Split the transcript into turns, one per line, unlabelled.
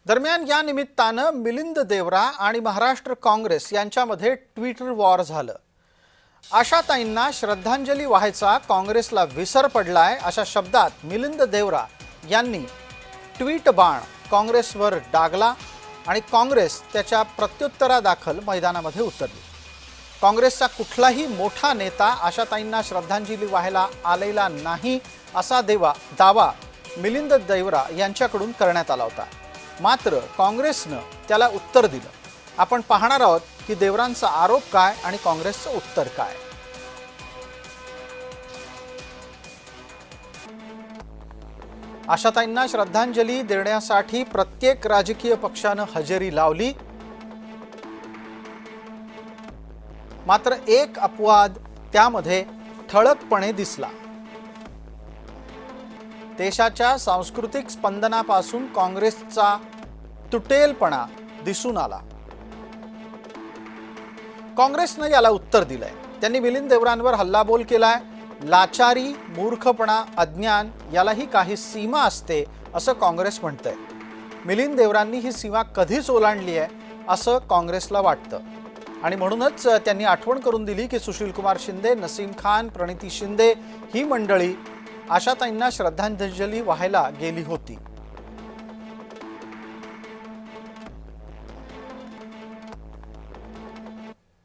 दरम्यान या निमित्तानं मिलिंद देवरा आणि महाराष्ट्र काँग्रेस यांच्यामध्ये ट्विटर वॉर झालं। आशाताईंना श्रद्धांजली वाहायचा काँग्रेसला विसर पडलाय अशा शब्दात मिलिंद देवरा यांनी ट्विट बाण काँग्रेसवर डागला आणि काँग्रेस त्याच्या प्रत्युत्तरादाखल मैदानामध्ये उतरली। काँग्रेसचा कुठलाही मोठा नेता आशाताईंना श्रद्धांजली वाहायला आलेला नाही असा दावा मिलिंद देवरा यांच्याकडून करण्यात आला होता। मात्र काँग्रेसनं त्याला उत्तर दिलं। आपण पाहणार आहोत की देवरांचा आरोप काय आणि काँग्रेसचं उत्तर काय। आशाताईंना श्रद्धांजली देण्यासाठी प्रत्येक राजकीय पक्षानं हजेरी लावली, मात्र एक अपवाद त्यामध्ये ठळकपणे दिसला। देशाच्या सांस्कृतिक स्पंदनापासून काँग्रेसचा तुटेलपणा दिसून आला। काँग्रेसनं याला उत्तर दिलंय। त्यांनी मिलिंद देवरांवर हल्लाबोल केलाय। लाचारी, मूर्खपणा, अज्ञान यालाही काही सीमा असते असं काँग्रेस म्हणतंय। मिलिंद देवरांनी ही सीमा कधीच ओलांडली आहे असं काँग्रेसला वाटतं आणि म्हणूनच त्यांनी आठवण करून दिली की सुशील कुमार शिंदे, नसीम खान, प्रणिती शिंदे ही मंडळी आशाताईंना श्रद्धांजली वाहायला गेली होती।